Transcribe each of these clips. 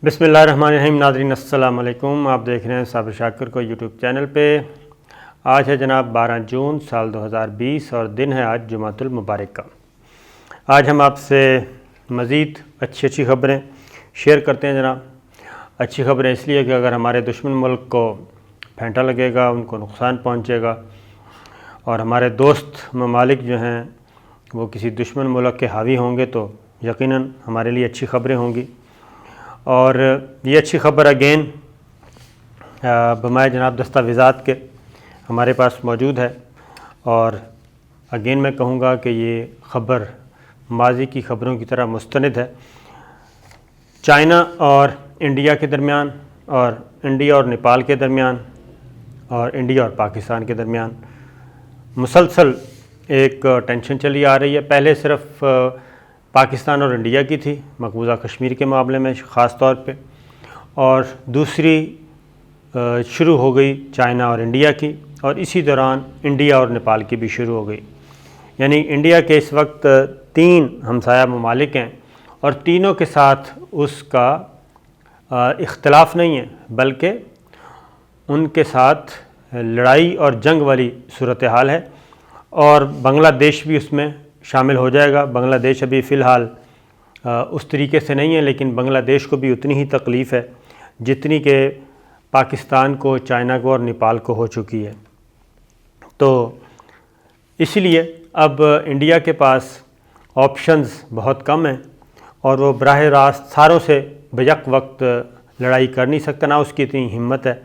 बिस्मिल्लाहिर्रहमानिर्रहीम। नाज़रीन अस्सलाम वालेकुम। आप देख रहे हैं साबिर शाकिर को यूट्यूब चैनल पे। आज है जनाब 12 जून साल 2020 और दिन है आज जुमातुल मुबारक का। आज हम आपसे मज़ीद अच्छी ख़बरें शेयर करते हैं जनाब। अच्छी ख़बरें इसलिए कि अगर हमारे दुश्मन मुल्क को फेंटा लगेगा, उनको नुकसान पहुँचेगा और हमारे दोस्त ममालिक जो हैं वो किसी दुश्मन मुल्क के हावी होंगे तो यकीनन हमारे लिए अच्छी ख़बरें होंगी। और ये अच्छी ख़बर अगेन बमाए जनाब दस्तावेज़ात के हमारे पास मौजूद है। और अगेन मैं कहूँगा कि ये ख़बर माजी की ख़बरों की तरह मुस्तनिद है। चाइना और इंडिया के दरमियान और इंडिया और नेपाल के दरमियान और इंडिया और पाकिस्तान के दरमियान मुसलसल एक टेंशन चली आ रही है। पहले सिर्फ़ पाकिस्तान और इंडिया की थी मकबूजा कश्मीर के मामले में ख़ास तौर पे, और दूसरी शुरू हो गई चाइना और इंडिया की, और इसी दौरान इंडिया और नेपाल की भी शुरू हो गई। यानी इंडिया के इस वक्त 3 हमसाया ममालिक हैं और तीनों के साथ उसका इख्तलाफ नहीं है, बल्कि उनके साथ लड़ाई और जंग वाली सूरत हाल है। और बांग्लादेश भी उसमें शामिल हो जाएगा। बांग्लादेश अभी फ़िलहाल उस तरीके से नहीं है, लेकिन बांग्लादेश को भी उतनी ही तकलीफ़ है जितनी कि पाकिस्तान को, चाइना को और नेपाल को हो चुकी है। तो इसलिए अब इंडिया के पास ऑप्शंस बहुत कम हैं और वो बराह रास्त सारों से बेयक वक्त लड़ाई कर नहीं सकता, ना उसकी इतनी हिम्मत है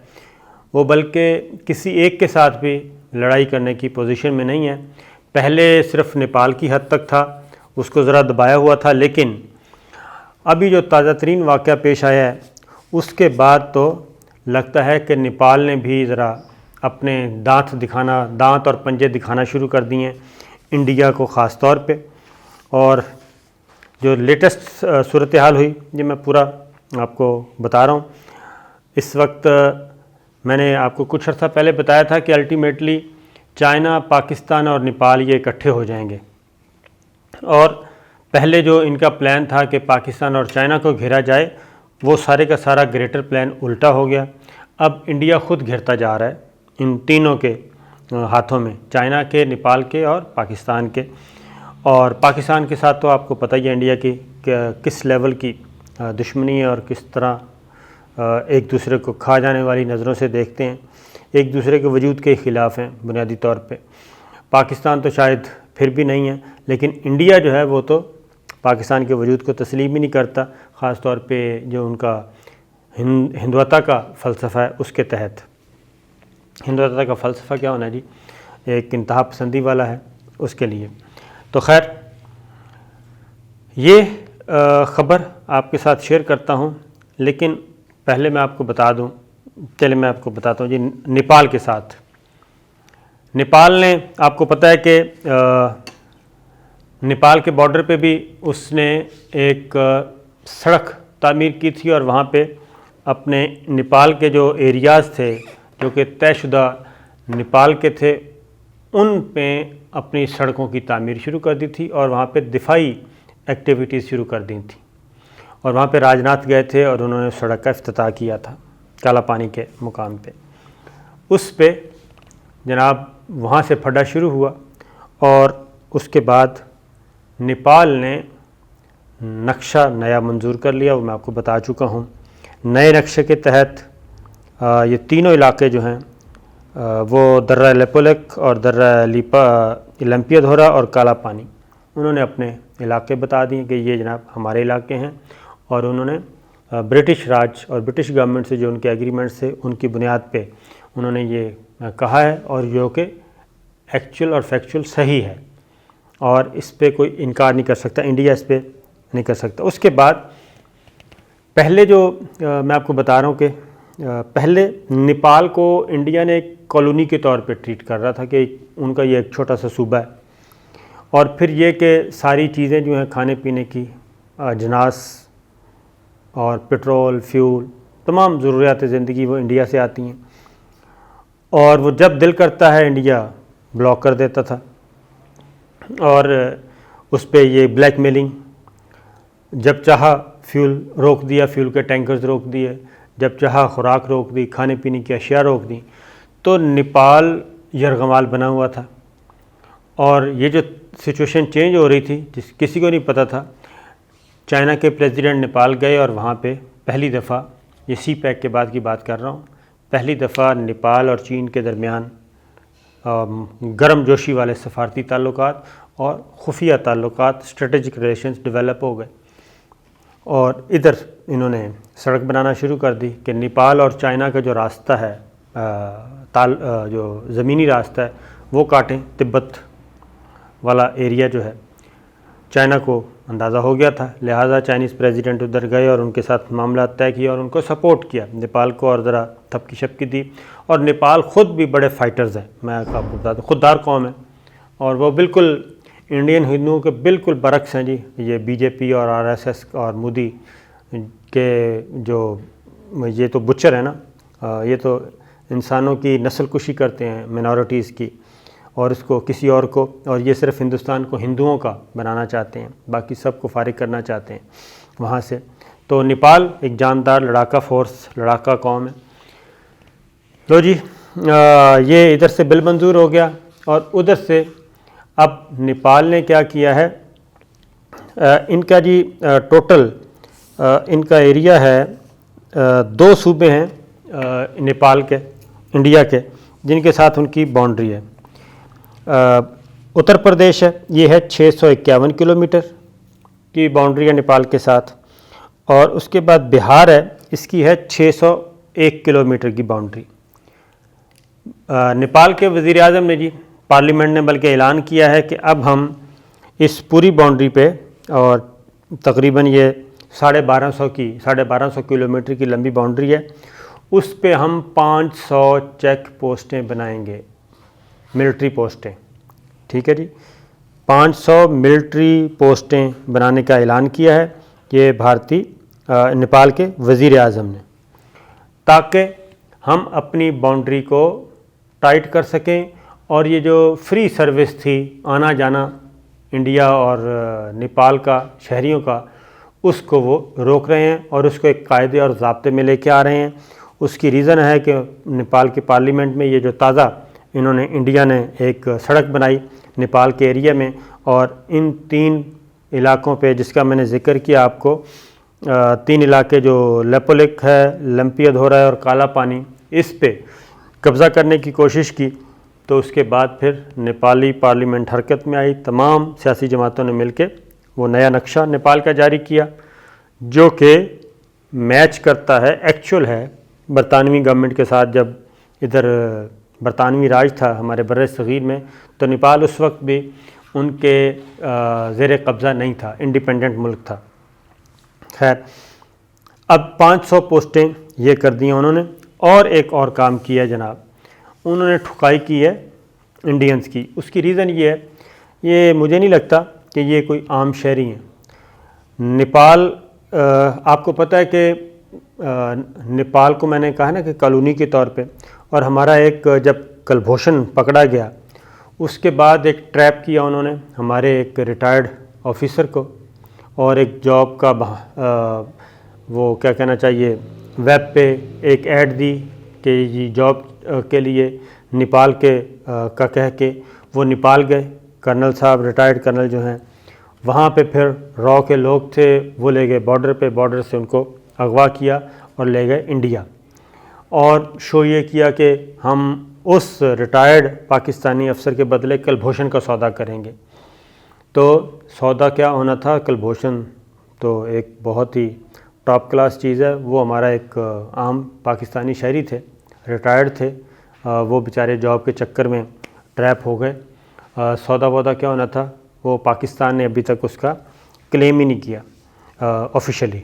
वो, बल्कि किसी एक के साथ भी लड़ाई करने की पोजीशन में नहीं है। पहले सिर्फ नेपाल की हद तक था, उसको ज़रा दबाया हुआ था, लेकिन अभी जो ताज़ा तरीन वाक़या पेश आया है उसके बाद तो लगता है कि नेपाल ने भी ज़रा अपने दांत और पंजे दिखाना शुरू कर दिए हैं इंडिया को ख़ास तौर पे। और जो लेटेस्ट सूरत हाल हुई ये मैं पूरा आपको बता रहा हूँ। इस वक्त मैंने आपको कुछ अर्सा पहले बताया था कि अल्टीमेटली चाइना, पाकिस्तान और नेपाल ये इकट्ठे हो जाएंगे, और पहले जो इनका प्लान था कि पाकिस्तान और चाइना को घेरा जाए वो सारे का सारा ग्रेटर प्लान उल्टा हो गया। अब इंडिया ख़ुद घिरता जा रहा है इन तीनों के हाथों में, चाइना के, नेपाल के और पाकिस्तान के। और पाकिस्तान के साथ तो आपको पता ही है इंडिया की किस लेवल की दुश्मनी है और किस तरह एक दूसरे को खा जाने वाली नज़रों से देखते हैं, एक दूसरे के वजूद के ख़िलाफ़ हैं बुनियादी तौर पे। पाकिस्तान तो शायद फिर भी नहीं है, लेकिन इंडिया जो है वो तो पाकिस्तान के वजूद को तस्लीम ही नहीं करता, ख़ास तौर पे जो उनका हिंदुत्व का फ़लसफ़ा है उसके तहत। हिंदुत्व का फ़लसफ़ा क्या होना जी, एक इंतहा पसंदी वाला है उसके लिए। तो खैर ये ख़बर आपके साथ शेयर करता हूँ, लेकिन पहले मैं आपको बताता हूँ जी नेपाल के साथ। नेपाल ने, आपको पता है कि नेपाल के बॉर्डर पे भी उसने एक सड़क तामीर की थी और वहाँ पे अपने नेपाल के जो एरियाज़ थे जो कि तयशुदा नेपाल के थे उन पे अपनी सड़कों की तामीर शुरू कर दी थी और वहाँ पे दिफाई एक्टिविटीज़ शुरू कर दी थी। और वहाँ पे राजनाथ गए थे और उन्होंने सड़क का इफ्तिताह किया था काला पानी के मुकाम पे। उस पे जनाब वहाँ से फटा शुरू हुआ और उसके बाद नेपाल ने नक्शा नया मंजूर कर लिया, वो मैं आपको बता चुका हूँ। नए नक्शे के तहत ये तीनों इलाके जो हैं वो दर्रा लेपोलेक और दर्रा लंपियाधोरा और काला पानी, उन्होंने अपने इलाके बता दिए कि ये जनाब हमारे इलाके हैं। और उन्होंने ब्रिटिश राज और ब्रिटिश गवर्नमेंट से जो उनके एग्रीमेंट्स थे उनकी बुनियाद पे उन्होंने ये कहा है, और जो कि एक्चुअल और फैक्चुअल सही है और इस पे कोई इनकार नहीं कर सकता, इंडिया इस पे नहीं कर सकता। उसके बाद पहले जो मैं आपको बता रहा हूँ कि पहले नेपाल को इंडिया ने एक कॉलोनी के तौर पे ट्रीट कर रहा था कि उनका ये एक छोटा सा सूबा है, और फिर ये कि सारी चीज़ें जो हैं खाने पीने की, अजनास और पेट्रोल, फ्यूल, तमाम ज़रूरियात ज़िंदगी वो इंडिया से आती हैं, और वो जब दिल करता है इंडिया ब्लॉक कर देता था। और उस पर ये ब्लैकमेलिंग जब चाहा फ्यूल रोक दिया, फ्यूल के टैंकर्स रोक दिए, जब चाहा खुराक रोक दी, खाने पीने की अशिया रोक दी। तो नेपाल यरगमाल बना हुआ था और ये जो सिचुएशन चेंज हो रही थी किसी को नहीं पता था। चाइना के प्रेसिडेंट नेपाल गए और वहाँ पे पहली दफ़ा, ये सी पैक के बाद की बात कर रहा हूँ, पहली दफ़ा नेपाल और चीन के दरमियान गर्म जोशी वाले सफारती ताल्लुकात और खुफिया ताल्लुकात, स्ट्रेटेजिक रिलेशंस डेवलप हो गए। और इधर इन्होंने सड़क बनाना शुरू कर दी कि नेपाल और चाइना का जो रास्ता है, जो ज़मीनी रास्ता है वो काटें। तिब्बत वाला एरिया जो है चाइना को अंदाज़ा हो गया था, लिहाजा चाइनीज़ प्रेसिडेंट उधर गए और उनके साथ मामला तय किया और उनको सपोर्ट किया नेपाल को, और ज़रा थपकी शपकी दी। और नेपाल ख़ुद भी बड़े फाइटर्स हैं, मैं आपको बता दूँ, खुददार कौम है और वो बिल्कुल इंडियन हिंदुओं के बिल्कुल बरक्स हैं जी। ये बीजेपी और आरएसएस और मोदी के जो ये तो बुचर है ना, ये तो इंसानों की नस्ल कुशी करते हैं मिनॉरिटीज़ की, और इसको किसी और को, और ये सिर्फ हिंदुस्तान को हिंदुओं का बनाना चाहते हैं, बाकी सबको फारिग करना चाहते हैं वहाँ से। तो नेपाल एक जानदार लड़ाका फोर्स, लड़ाका कौम है। लो जी, ये इधर से बिल मंजूर हो गया और उधर से अब नेपाल ने क्या किया है, इनका जी टोटल इनका एरिया है, 2 सूबे हैं नेपाल के, इंडिया के, जिनके साथ उनकी बाउंड्री है। उत्तर प्रदेश है, ये है 651 किलोमीटर की बाउंड्री है नेपाल के साथ, और उसके बाद बिहार है, इसकी है 601 किलोमीटर की बाउंड्री। नेपाल के वज़ीर आज़म ने जी, पार्लियामेंट ने बल्कि ऐलान किया है कि अब हम इस पूरी बाउंड्री पे, और तकरीबन ये 1250 किलोमीटर की लंबी बाउंड्री है, उस पे हम 500 चेक पोस्टें बनाएंगे, मिलिट्री पोस्टें। ठीक है जी, 500 मिलिट्री पोस्टें बनाने का ऐलान किया है ये भारतीय नेपाल के वज़ीर आज़म ने, ताकि हम अपनी बाउंड्री को टाइट कर सकें। और ये जो फ्री सर्विस थी, आना जाना इंडिया और नेपाल का शहरियों का, उसको वो रोक रहे हैं और उसको एक कायदे और ज़ाब्ते में लेके आ रहे हैं। उसकी रीज़न है कि नेपाल के पार्लियामेंट में ये जो ताज़ा इन्होंने, इंडिया ने एक सड़क बनाई नेपाल के एरिया में, और इन 3 इलाकों पे जिसका मैंने ज़िक्र किया आपको, 3 इलाके जो लेपोलिक है, लंपियाधोरा है और काला पानी, इस पे कब्ज़ा करने की कोशिश की। तो उसके बाद फिर नेपाली पार्लियामेंट हरकत में आई, तमाम सियासी जमातों ने मिलके वो नया नक्शा नेपाल का जारी किया, जो कि मैच करता है, एक्चुअल है बरतानवी गवर्नमेंट के साथ। जब इधर बरतानवी राज था हमारे बर्र-ए-सग़ीर में, तो नेपाल उस वक्त भी उनके ज़ेर कब्ज़ा नहीं था, इंडिपेंडेंट मुल्क था। खैर, अब 500 पोस्टें ये कर दी उन्होंने, और एक और काम किया जनाब, उन्होंने ठुकाई की है इंडियंस की। उसकी रीज़न ये है, ये मुझे नहीं लगता कि ये कोई आम शहरी हैं। नेपाल, आपको पता है कि नेपाल को मैंने कहा ना कि कॉलोनी के तौर पे, और हमारा एक जब कुलभूषण पकड़ा गया उसके बाद एक ट्रैप किया उन्होंने हमारे एक रिटायर्ड ऑफिसर को, और एक जॉब का वो क्या कहना चाहिए, वेब पे एक ऐड दी कि ये जॉब के लिए नेपाल के का कह के वो नेपाल गए। कर्नल साहब, रिटायर्ड कर्नल जो हैं, वहाँ पे फिर रॉ के लोग थे, वो ले गए बॉर्डर पे, बॉर्डर से उनको अगवा किया और ले गए इंडिया, और शो ये किया कि हम उस रिटायर्ड पाकिस्तानी अफसर के बदले कुलभूषण का सौदा करेंगे। तो सौदा क्या होना था, कुलभूषण तो एक बहुत ही टॉप क्लास चीज़ है, वो हमारा एक आम पाकिस्तानी शहरी थे, रिटायर्ड थे, वो बेचारे जॉब के चक्कर में ट्रैप हो गए। सौदा वौदा क्या होना था, वो पाकिस्तान ने अभी तक उसका क्लेम ही नहीं किया ऑफिशियली।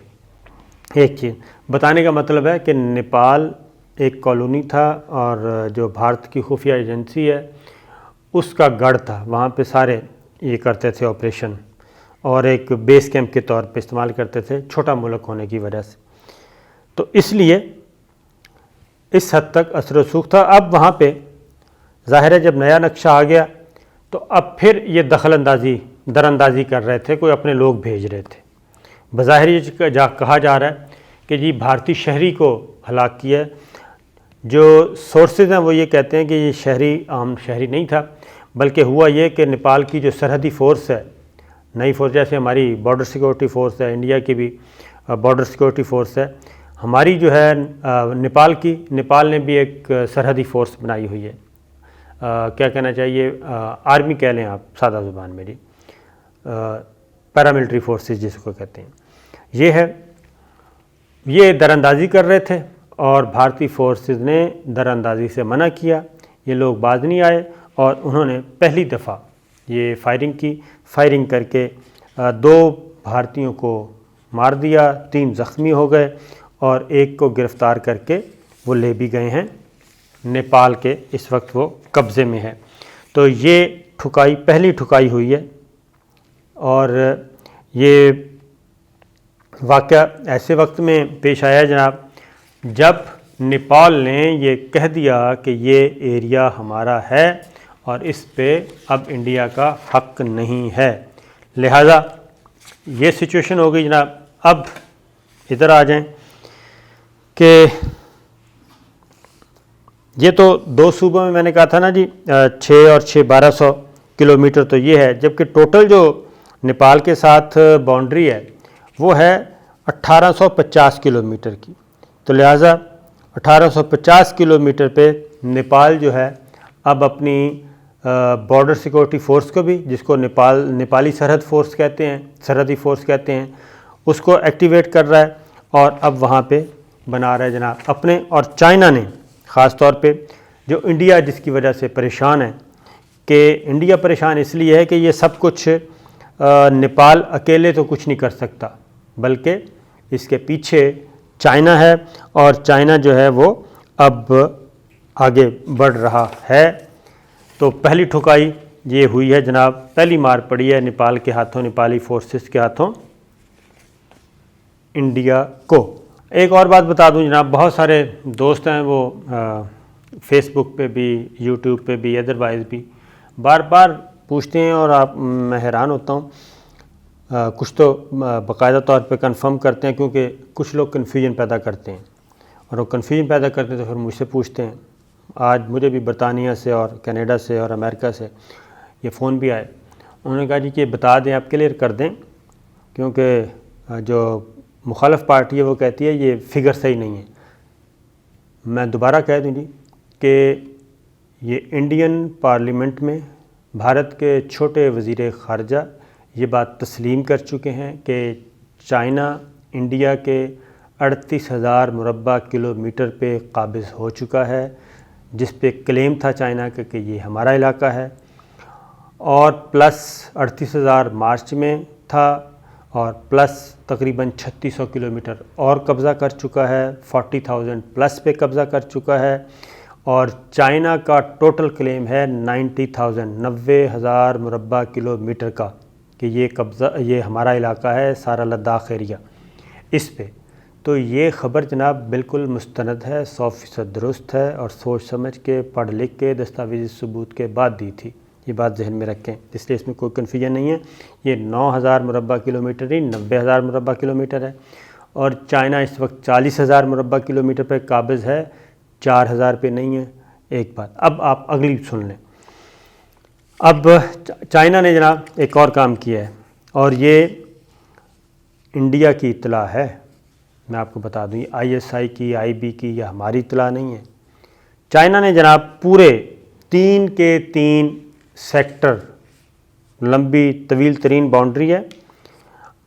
एक चीज़ बताने का मतलब है कि नेपाल एक कॉलोनी था, और जो भारत की खुफिया एजेंसी है उसका गढ़ था, वहाँ पे सारे ये करते थे ऑपरेशन, और एक बेस कैंप के तौर पे इस्तेमाल करते थे, छोटा मुल्क होने की वजह से। तो इसलिए इस हद तक असर रसूख था। अब वहाँ पे ज़ाहिर है जब नया नक्शा आ गया तो अब फिर ये दरअंदाज़ी कर रहे थे, कोई अपने लोग भेज रहे थे। बज़ाहिर ये कहा जा रहा है कि जी भारतीय शहरी को हलाक किया है। जो सोर्सेज हैं वो ये कहते हैं कि ये शहरी आम शहरी नहीं था, बल्कि हुआ ये कि नेपाल की जो सरहदी फ़ोर्स है, नई फ़ोर्स, जैसे हमारी बॉर्डर सिक्योरिटी फ़ोर्स है, इंडिया की भी बॉर्डर सिक्योरिटी फ़ोर्स है, हमारी जो है नेपाल ने भी एक सरहदी फ़ोर्स बनाई हुई है। क्या कहना चाहिए, आर्मी कह लें आप सादा ज़ुबान में जी, पैरामिलिट्री फोर्सेस जिसको कहते हैं। ये दरअंदाज़ी कर रहे थे और भारतीय फोर्सेस ने दरअंदाज़ी से मना किया। ये लोग बाज नहीं आए और उन्होंने पहली दफ़ा ये फायरिंग की। फायरिंग करके 2 भारतीयों को मार दिया, 3 ज़ख्मी हो गए और एक को गिरफ़्तार करके वो ले भी गए हैं नेपाल के, इस वक्त वो कब्ज़े में है। तो ये पहली ठुकाई हुई है और ये वाक़या ऐसे वक्त में पेश आया जनाब जब नेपाल ने ये कह दिया कि ये एरिया हमारा है और इस पे अब इंडिया का हक़ नहीं है। लिहाजा ये सिचुएशन हो गई जनाब। अब इधर आ जाएं कि ये तो 2 सूबों में मैंने कहा था ना जी, 6 और 6 1200 किलोमीटर तो ये है, जबकि टोटल जो नेपाल के साथ बाउंड्री है वो है 1850 किलोमीटर की। तो लिहाजा 1850 किलोमीटर पे नेपाल जो है अब अपनी बॉर्डर सिक्योरिटी फ़ोर्स को भी, जिसको नेपाली सरहद फ़ोर्स कहते हैं, सरहदी फ़ोर्स कहते हैं, उसको एक्टिवेट कर रहा है और अब वहाँ पे बना रहा है जनाब अपने। और चाइना ने ख़ास तौर पे, जो इंडिया जिसकी वजह से परेशान है, कि इंडिया परेशान इसलिए है कि ये सब कुछ नेपाल अकेले तो कुछ नहीं कर सकता, बल्कि इसके पीछे चाइना है और चाइना जो है वो अब आगे बढ़ रहा है। तो पहली ठुकाई ये हुई है जनाब, पहली मार पड़ी है नेपाल के हाथों, नेपाली फोर्सेस के हाथों इंडिया को। एक और बात बता दूं जनाब, बहुत सारे दोस्त हैं वो फेसबुक पे भी, यूट्यूब पे भी, अदरवाइज़ भी बार बार पूछते हैं और मैं हैरान होता हूँ। कुछ तो बाकायदा तौर पे कंफर्म करते हैं, क्योंकि कुछ लोग कन्फ्यूजन पैदा करते हैं और वो कन्फ्यूजन पैदा करते हैं तो फिर मुझसे पूछते हैं। आज मुझे भी बरतानिया से और कनाडा से और अमेरिका से ये फ़ोन भी आए। उन्होंने कहा जी कि ये बता दें, आप क्लियर कर दें, क्योंकि जो मुखालिफ पार्टी है वो कहती है ये फ़िगर सही नहीं है। मैं दोबारा कह दूँ जी कि ये इंडियन पार्लियामेंट में भारत के छोटे वज़ीर ख़ारजा ये बात तस्लीम कर चुके हैं कि चाइना इंडिया के 38,000 मुरब्बा किलोमीटर पे काबिज़ हो चुका है, जिस पे क्लेम था चाइना का कि ये हमारा इलाका है, और प्लस 38,000 मार्च में था और प्लस तकरीबन 3600 किलोमीटर और कब्ज़ा कर चुका है, 40,000 प्लस पे कब्ज़ा कर चुका है। और चाइना का टोटल क्लेम है 90,000 मुरब्बा किलोमीटर का, कि ये हमारा इलाका है, सारा लद्दाख एरिया इस पे। तो ये ख़बर जनाब बिल्कुल मुस्तनद है, 100% दुरुस्त है और सोच समझ के, पढ़ लिख के, दस्तावेज़ी सबूत के बाद दी थी। ये बात जहन में रखें, इसलिए इसमें कोई कन्फ्यूजन नहीं है। ये 9,000 मुरब्बा किलोमीटर ही 90,000 मुरब्बा किलोमीटर है और चाइना इस वक्त 40,000 मुरब्बा किलोमीटर पर काबिज़ है, 4,000 पे नहीं है। एक बात अब आप अगली सुन लें। अब चाइना ने जनाब एक और काम किया है और ये इंडिया की इत्तला है, मैं आपको बता दूँ, ISI की, IB की, या हमारी इत्तला नहीं है। चाइना ने जनाब पूरे 3 के 3 सेक्टर, लंबी तवील तरीन बाउंड्री है।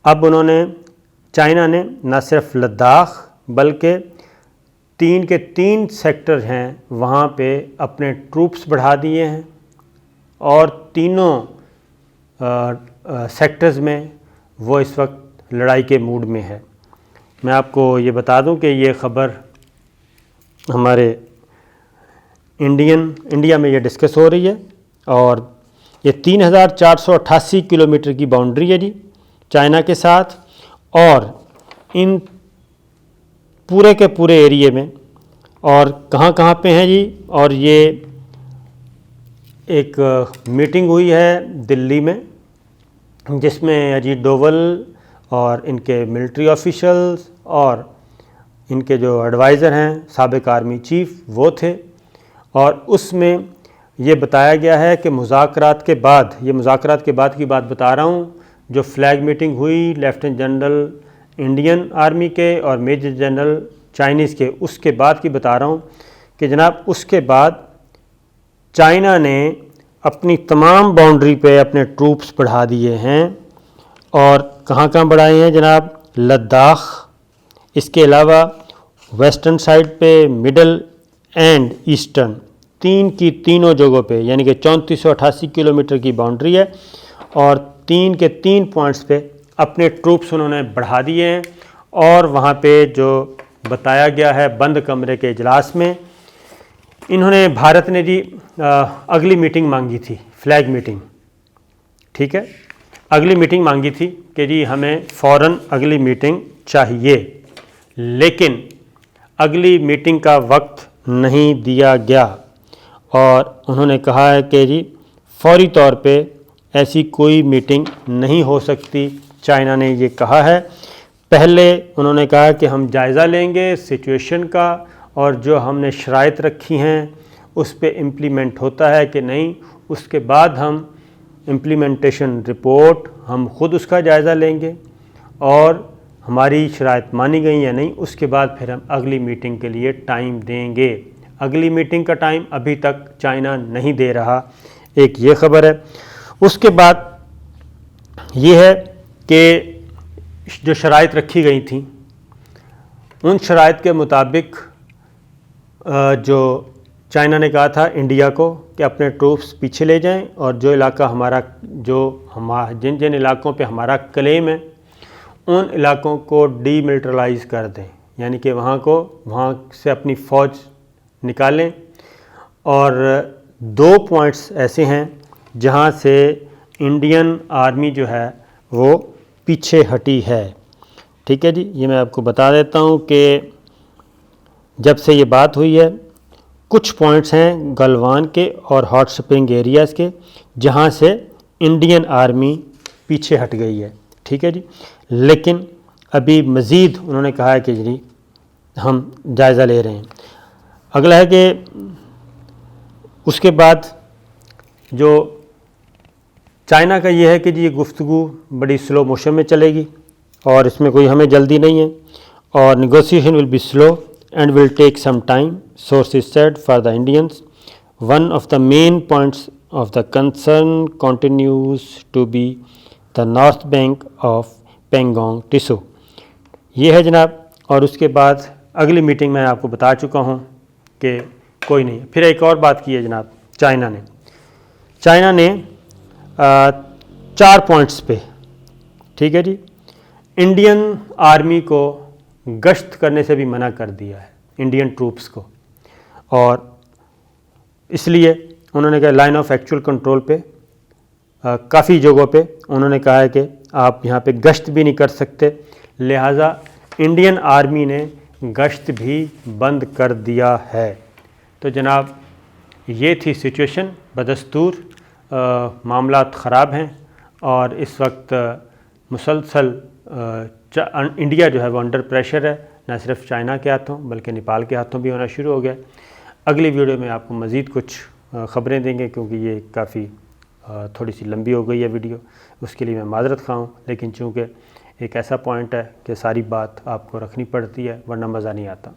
अब चाइना ने न सिर्फ लद्दाख बल्कि 3 के 3 सेक्टर हैं वहाँ पे अपने ट्रूप्स बढ़ा दिए हैं और तीनों सेक्टर्स में वो इस वक्त लड़ाई के मूड में है। मैं आपको ये बता दूं कि ये ख़बर हमारे इंडिया में ये डिस्कस हो रही है और ये 3,488 किलोमीटर की बाउंड्री है जी चाइना के साथ, और इन पूरे के पूरे एरिए में और कहाँ पे हैं जी। और ये एक मीटिंग हुई है दिल्ली में, जिसमें अजीत डोवल और इनके मिलिट्री ऑफिशल्स और इनके जो एडवाइज़र हैं साबिक आर्मी चीफ वो थे। और उसमें ये बताया गया है कि मुज़ाकरात के बाद, ये मुज़ाकरात के बाद की बात बता रहा हूँ, जो फ्लैग मीटिंग हुई लेफ्टिनेंट जनरल इंडियन आर्मी के और मेजर जनरल चाइनीज़ के, उसके बाद की बता रहा हूँ कि जनाब उसके बाद चाइना ने अपनी तमाम बाउंड्री पे अपने ट्रूप्स बढ़ा दिए हैं। और कहाँ कहाँ बढ़ाए हैं जनाब? लद्दाख, इसके अलावा वेस्टर्न साइड पे, मिडल एंड ईस्टर्न, तीन की तीनों जगहों पे, यानी कि 3488 किलोमीटर की बाउंड्री है और तीन के तीन पॉइंट्स पे अपने ट्रूप्स उन्होंने बढ़ा दिए हैं। और वहाँ पे जो बताया गया है बंद कमरे के इजलास में, इन्होंने, भारत ने जी अगली मीटिंग मांगी थी, फ्लैग मीटिंग, ठीक है, अगली मीटिंग मांगी थी कि जी हमें फ़ौरन अगली मीटिंग चाहिए, लेकिन अगली मीटिंग का वक्त नहीं दिया गया और उन्होंने कहा है कि जी फौरी तौर पे ऐसी कोई मीटिंग नहीं हो सकती, चाइना ने ये कहा है। पहले उन्होंने कहा कि हम जायज़ा लेंगे सिचुएशन का और जो हमने शराइत रखी हैं उस पे इम्प्लीमेंट होता है कि नहीं, उसके बाद हम इम्प्लीमेंटेशन रिपोर्ट हम ख़ुद उसका जायज़ा लेंगे और हमारी शराइत मानी गई या नहीं, उसके बाद फिर हम अगली मीटिंग के लिए टाइम देंगे। अगली मीटिंग का टाइम अभी तक चाइना नहीं दे रहा, एक ये ख़बर है। उसके बाद ये है कि जो शराइत रखी गई थी उन शराइत के मुताबिक जो चाइना ने कहा था इंडिया को कि अपने ट्रूप्स पीछे ले जाएं और जो इलाका हमारा, जिन जिन इलाकों पे हमारा क्लेम है उन इलाकों को डीमिलिटराइज़ कर दें, यानी कि वहाँ से अपनी फ़ौज निकालें। और 2 पॉइंट्स ऐसे हैं जहाँ से इंडियन आर्मी जो है वो पीछे हटी है, ठीक है जी। ये मैं आपको बता देता हूँ कि जब से ये बात हुई है कुछ पॉइंट्स हैं गलवान के और हॉट स्प्रिंग एरियाज़ के जहाँ से इंडियन आर्मी पीछे हट गई है, ठीक है जी। लेकिन अभी मज़ीद उन्होंने कहा है कि जी हम जायज़ा ले रहे हैं। अगला है कि उसके बाद जो चाइना का ये है कि जी ये गुफ्तगू बड़ी स्लो मोशन में चलेगी और इसमें कोई हमें जल्दी नहीं है और negotiation will be slow and will take some time, sources said for the Indians. One of the main points of the concern continues to be the north bank of Pangong Tissue. ये है जनाब। और उसके बाद अगली meeting में आपको बता चुका हूँ कि कोई नहीं। फिर एक और बात की है जनाब चाइना ने 4 पॉइंट्स पे, ठीक है जी, इंडियन आर्मी को गश्त करने से भी मना कर दिया है, इंडियन ट्रूप्स को। और इसलिए उन्होंने कहा लाइन ऑफ एक्चुअल कंट्रोल पे काफ़ी जगहों पे उन्होंने कहा है कि आप यहाँ पे गश्त भी नहीं कर सकते, लिहाजा इंडियन आर्मी ने गश्त भी बंद कर दिया है। तो जनाब ये थी सिचुएशन। बदस्तूर मामलात ख़राब हैं और इस वक्त मुसलसल इंडिया जो है वो अंडर प्रेशर है, न सिर्फ चाइना के हाथों बल्कि नेपाल के हाथों भी होना शुरू हो गया। अगली वीडियो में आपको मज़ीद कुछ ख़बरें देंगे क्योंकि ये काफ़ी थोड़ी सी लंबी हो गई है वीडियो, उसके लिए मैं माज़रत ख़्वाह हूँ। लेकिन चूँकि एक ऐसा पॉइंट है कि सारी बात आपको रखनी पड़ती है वरना मज़ा नहीं आता।